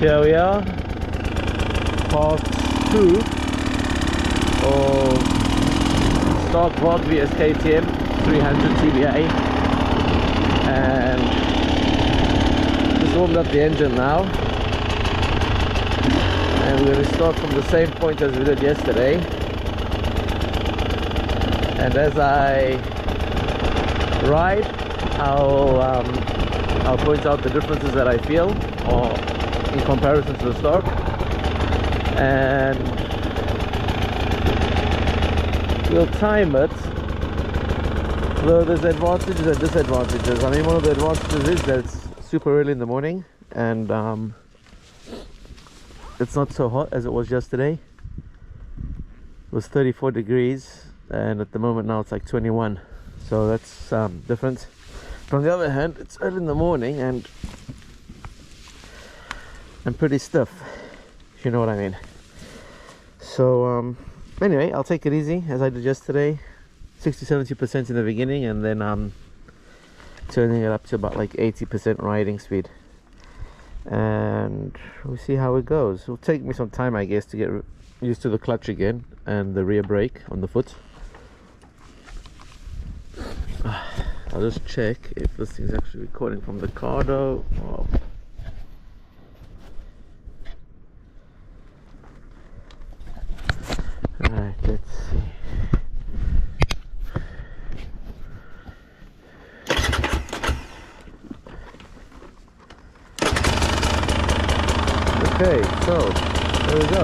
Here we are, part 2 of stock Varg EX KTM 300 TBA, and just warmed up the engine now, and we're going to start from the same point as we did yesterday. And as I ride, I'll point out the differences that I feel or in comparison to the stock, and we'll time it. Though there's advantages and disadvantages. I mean, one of the advantages is that it's super early in the morning, and it's not so hot as it was yesterday. It was 34 degrees, and at the moment now it's like 21, so that's different. From the other hand, it's early in the morning and I'm pretty stiff, if you know what I mean. So anyway, I'll take it easy as I did yesterday, 60-70% in the beginning, and then turning it up to about like 80% riding speed, and we'll see how it goes. It'll take me some time, I guess, to get used to the clutch again and the rear brake on the foot. I'll just check if this thing's actually recording from the car though. Oh. Alright, let's see. Okay, so there we go.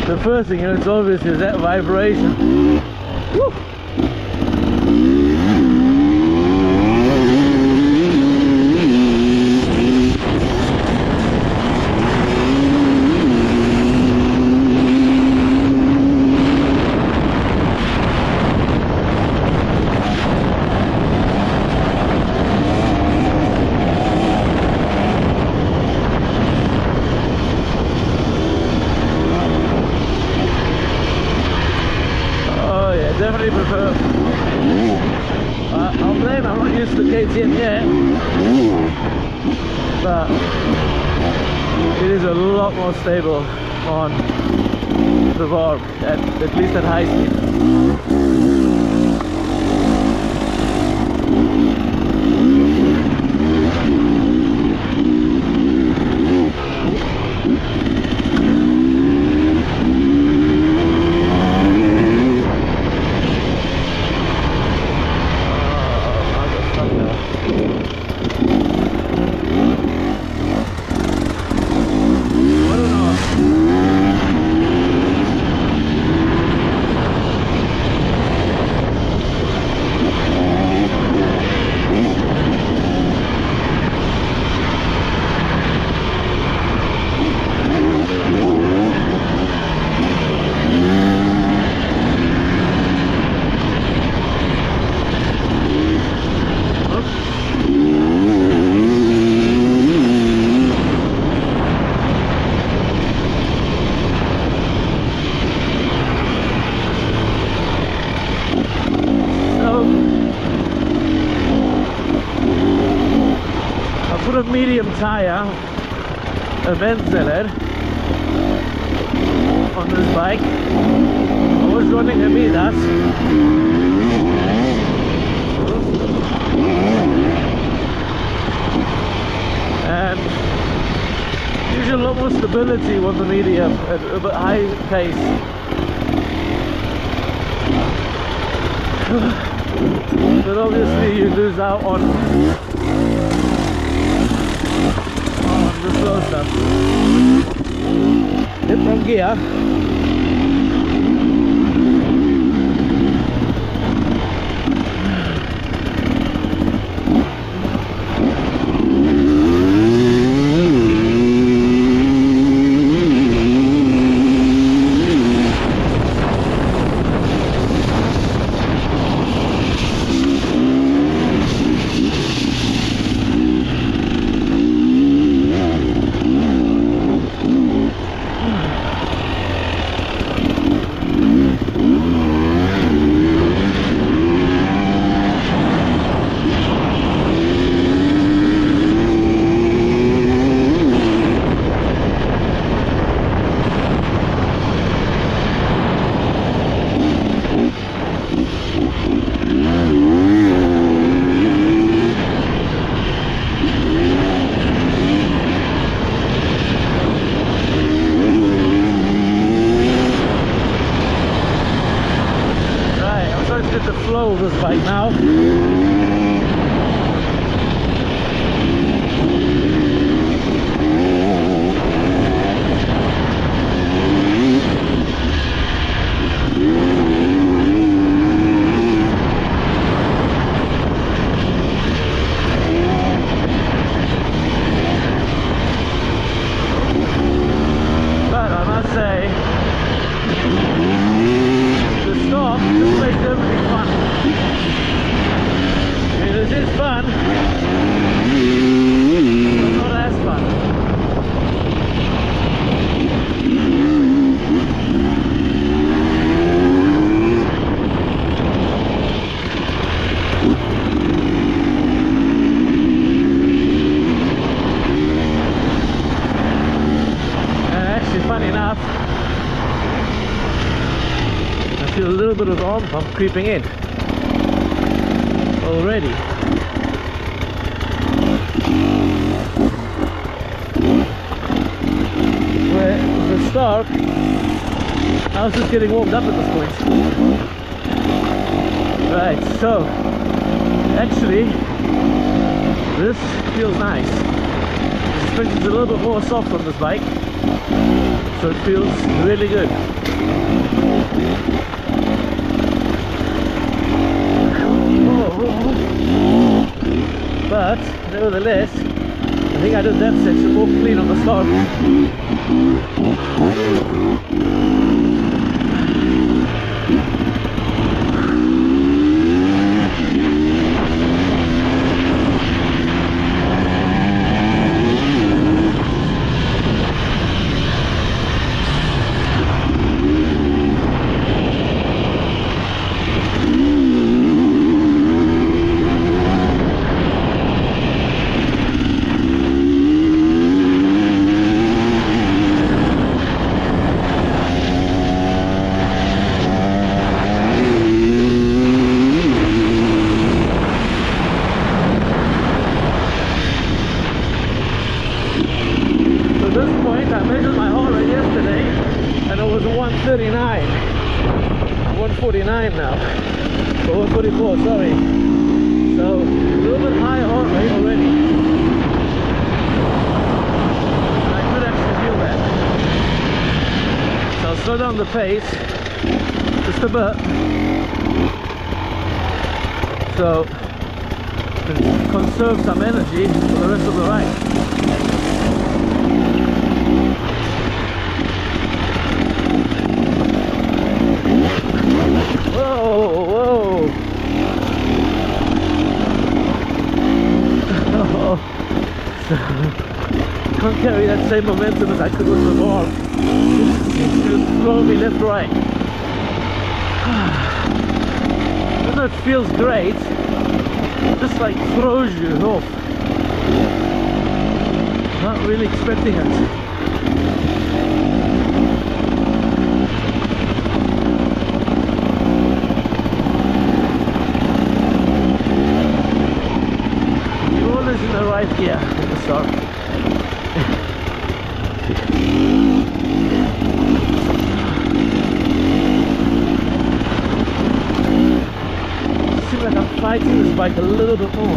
The first thing, it's obvious, is that vibration. Woo! Definitely prefer. I'll blame, I'm not used to the KTM yet, but it is a lot more stable on the Varg, at least at high speed. A medium tire, a Ventzeler, on this bike. I was running a Midas. more stability on the medium at a bit high pace. But obviously you lose out on the slow stuff. Hit from gear. This bike now. But I must say, the stop just makes everything fun. This is fun, but not as fun. And actually, funny enough, I feel a little bit of the arm pump creeping in already. Where the start, I was just getting warmed up at this point. Right, so actually this feels nice. The suspension's a little bit more soft on this bike, so it feels really good. But nevertheless, I think I did that section more clean on the start. I measured my heart rate yesterday and it was 139, 149 now, or 144, sorry. So a little bit higher heart rate already. And I could actually feel that. So I'll slow down the pace just a bit, so I can conserve some energy for the rest of the ride. Whoa, whoa. Can't carry that same momentum as I could with the Varg. It seems to throw me left, right. Even though it feels great, it just like throws you off. Not really expecting it. In the right gear at the start. Seems like I'm fighting this bike a little bit more.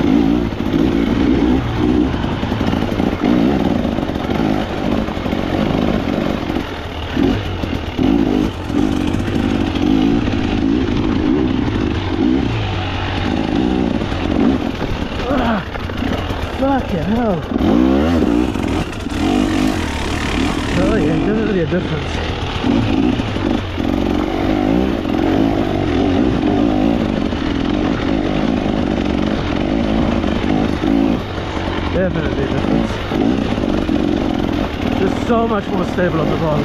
Fucking hell. Oh yeah, definitely a difference. Definitely a difference. Just so much more stable on the ball.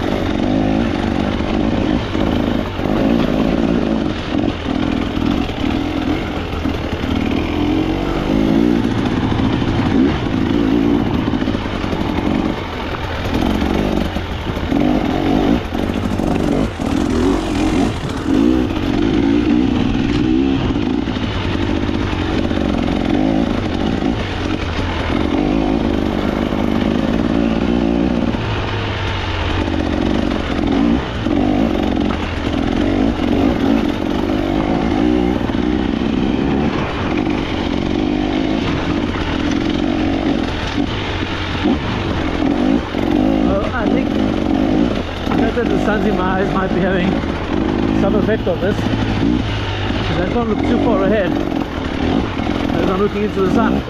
The sun's in my eyes might be having some effect on this, because I can't look too far ahead as I'm looking into the sun.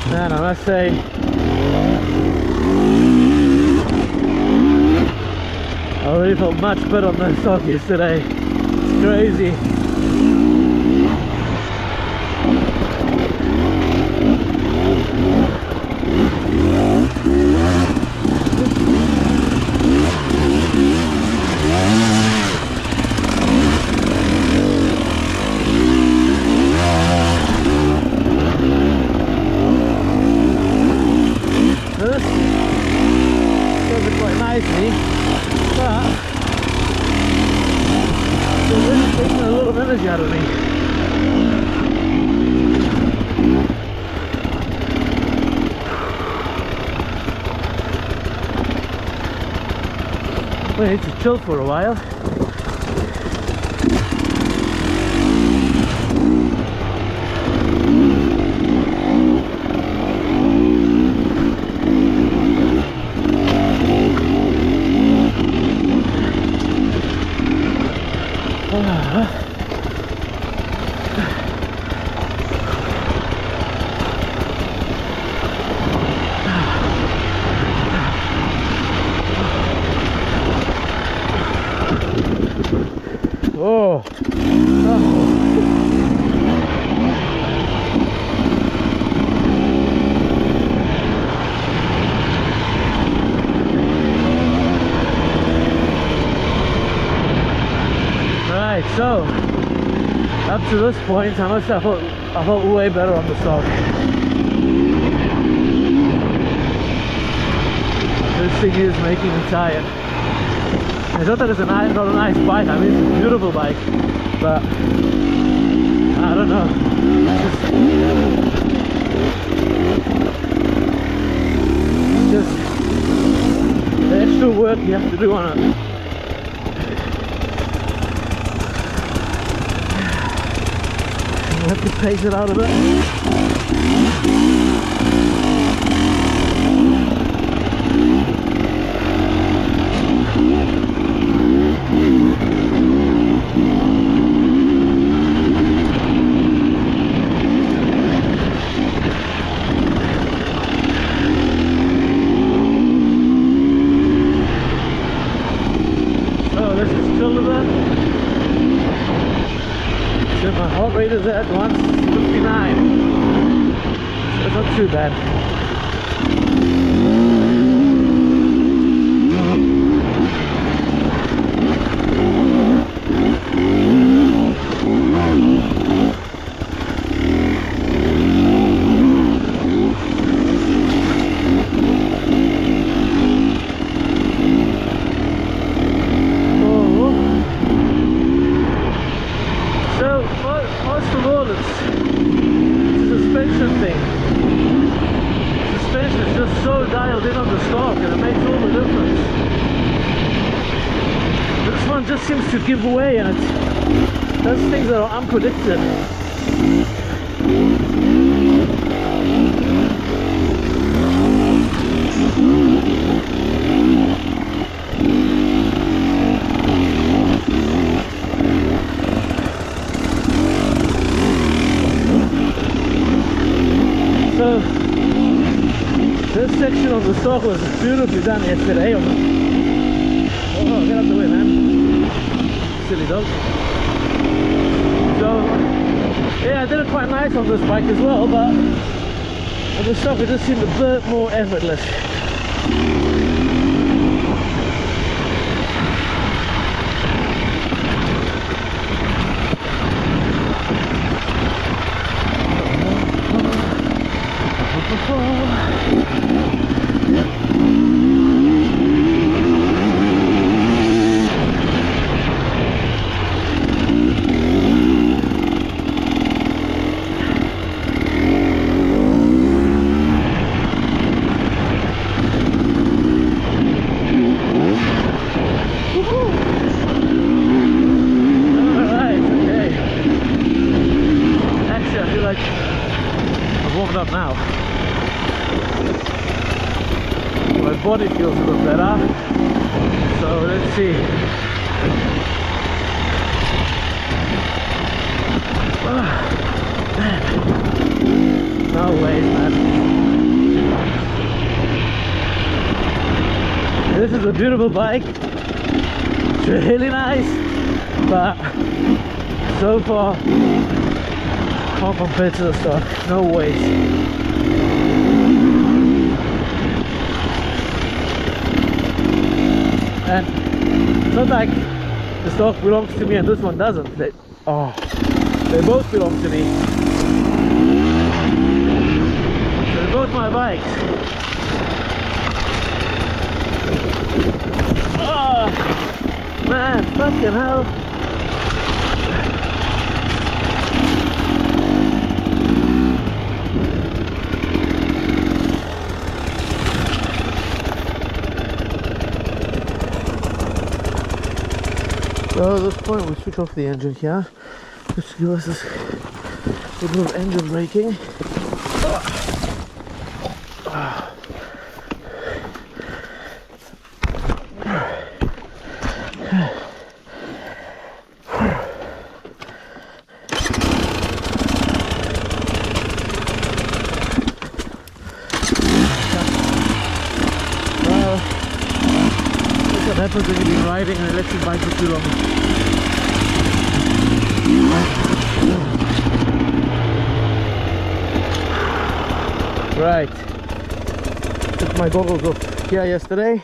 Man, I must say, I already felt much better on the sock yesterday. It's crazy. Nicely, but it's really taking a lot of energy out of me. I need to chill for a while. Oh. Right, so up to this point, I must have felt way better on the sock. This thing is making me tired. It's not that it's not a nice bike. I mean, it's a beautiful bike, but I don't know. Just the extra work you have to do on it. I have to pace it out a bit. My heart rate is at 159, so it's not too bad. stock, and it makes all the difference. This one just seems to give away, and it does things that are unpredicted. So this section of the stock was beautifully done yesterday. Oh, get out the way, man. Silly dog. So yeah, I did it quite nice on this bike as well, but on the stock it just seemed a bit more effortless. Up now. My body feels a little better, so let's see. Man. No ways, man. This is a beautiful bike. It's really nice, but so far can't compare to the stock. No ways. And it's not like the stock belongs to me and this one doesn't. They both belong to me. So they're both my bikes. Oh man, fucking hell. So at this point we switch off the engine here, just to give us this little bit of engine braking. What happens when you've been riding an electric bike for too long? Right, took my goggles off here yesterday.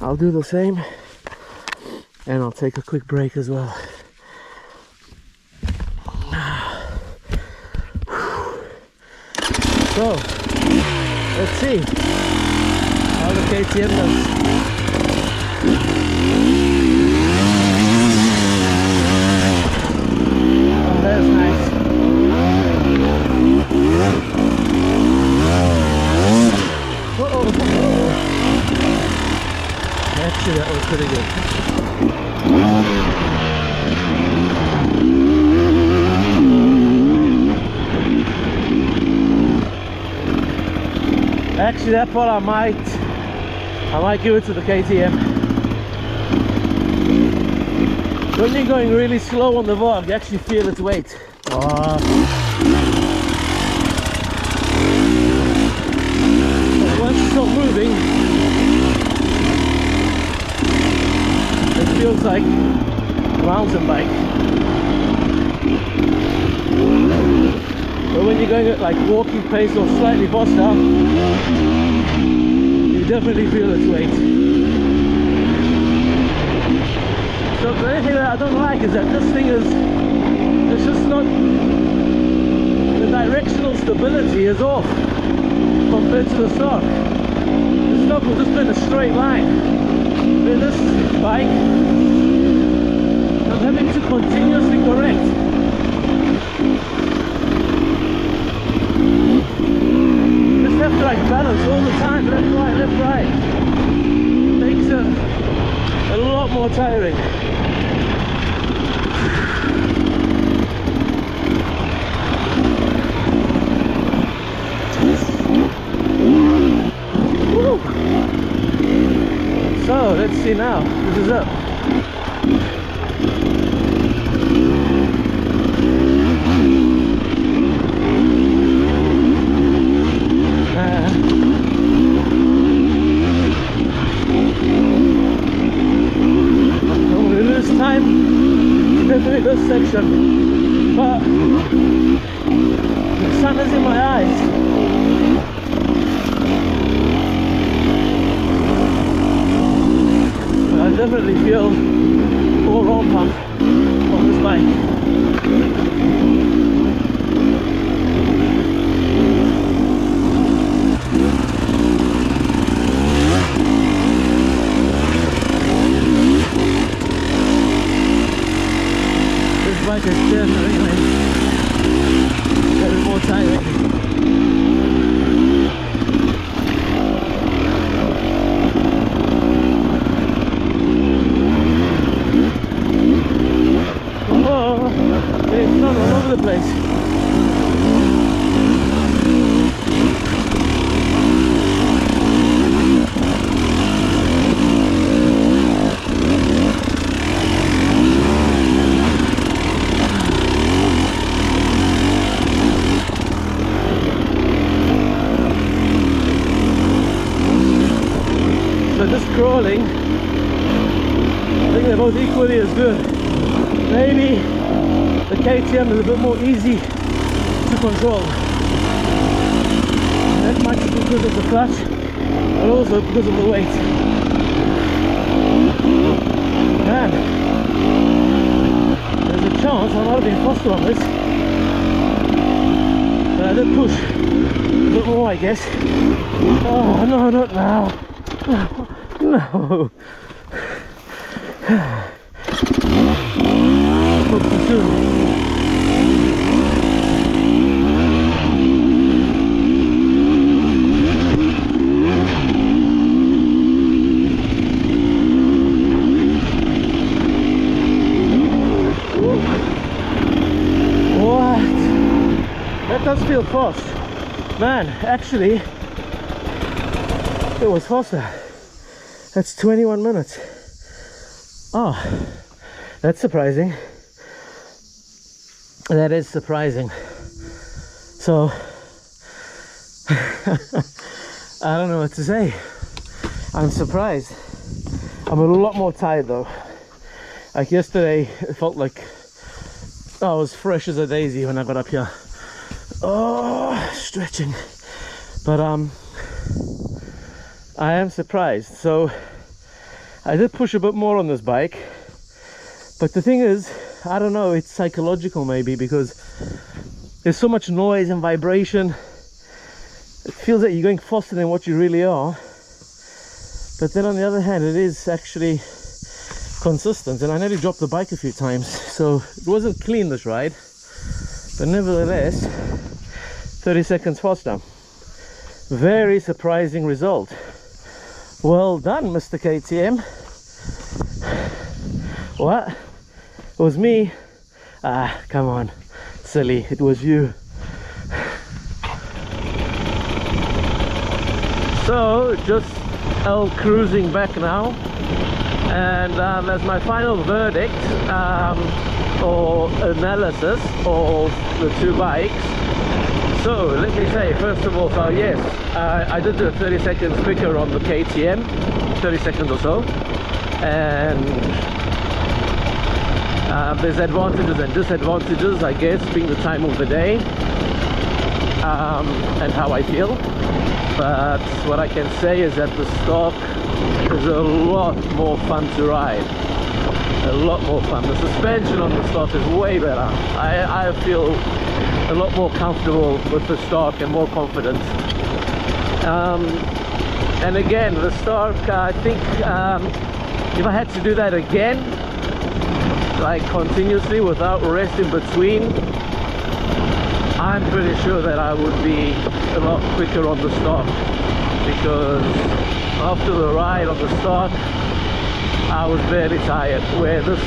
I'll do the same, and I'll take a quick break as well. So let's see how the KTM does. Oh, that's nice. Actually, that was pretty good. Actually, that part I might give it to the KTM. When you're going really slow on the Varg, you actually feel its weight. Oh. But once you stop moving, it feels like a mountain bike. But when you're going at like walking pace or slightly faster, you definitely feel its weight. So the only thing that I don't like is that this thing is, it's just not, the directional stability is off compared to the stock. The stock will just be in a straight line. With this bike, I'm having to continuously correct. Just have to like balance all the time, left, right. Makes it a lot more tiring. Woo. So let's see now. This is up. Definitely this section, but the sun is in my eyes. But I definitely feel more round pump on this bike. Bike is definitely getting more tiring. Oh, it's not all over the place. Crawling, I think they're both equally as good. Maybe the KTM is a bit more easy to control. That much because of the clutch, but also because of the weight. Man, there's a chance I might have been faster on this, but I did push a bit more, I guess. Oh no, not now. No. What? That does feel fast. Man, actually, it was faster. That's 21 minutes. Oh, that's surprising. That is surprising. So, I don't know what to say. I'm surprised. I'm a lot more tired though. Like yesterday, it felt like I was fresh as a daisy when I got up here. Oh, stretching. But I am surprised. So I did push a bit more on this bike, but the thing is, I don't know, it's psychological maybe, because there's so much noise and vibration. It feels like you're going faster than what you really are, but then on the other hand, it is actually consistent, and I nearly dropped the bike a few times, so it wasn't clean this ride, but nevertheless 30 seconds faster. Very surprising result. Well done, Mr. KTM. What? It was me? Ah, come on, silly, it was you. So, just cruising back now, and as my final verdict or analysis of the two bikes. So let me say, first of all, so yes, I did do 30 seconds quicker on the KTM, 30 seconds or so, and there's advantages and disadvantages, I guess, being the time of the day and how I feel. But what I can say is that the stock is a lot more fun to ride. A lot more fun. The suspension on the stock is way better. I feel a lot more comfortable with the stock and more confident. And again, the stock, I think if I had to do that again, like continuously without rest in between, I'm pretty sure that I would be a lot quicker on the start, because after the ride on the start I was very tired, where this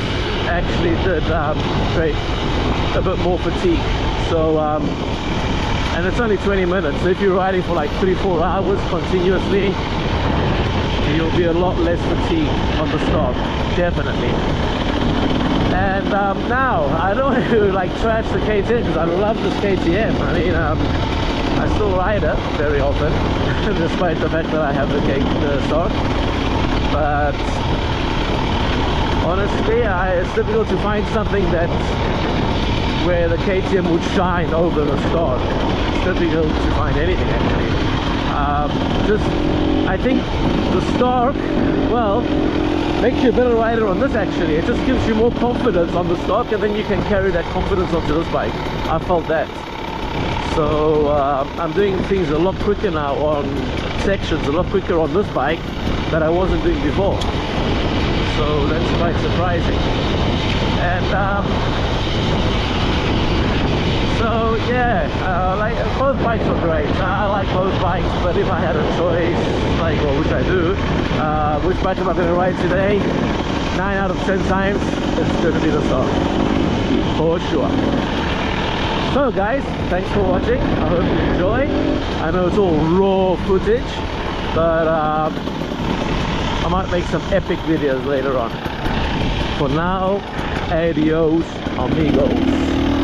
actually did create a bit more fatigue. So and it's only 20 minutes, so if you're riding for like 3-4 hours continuously, you'll be a lot less fatigued on the start, definitely. And now I don't want to like trash the KTM, because I love this KTM. I mean, I still ride it very often despite the fact that I have the stock. But honestly, it's difficult to find something that where the KTM would shine over the stock. It's difficult to find anything actually. I think the stock, well, makes you a better rider on this actually. It just gives you more confidence on the stock, and then you can carry that confidence onto this bike. I felt that. So I'm doing things a lot quicker now on sections, a lot quicker on this bike that I wasn't doing before. So that's quite surprising. And so yeah, like both bikes are great. I like both bikes, but if I had a choice, like, well, which I do, which bike am I going to ride today? 9 out of 10 times, it's going to be the stock, for sure. So guys, thanks for watching. I hope you enjoy. I know it's all raw footage, but I might make some epic videos later on. For now, adios amigos.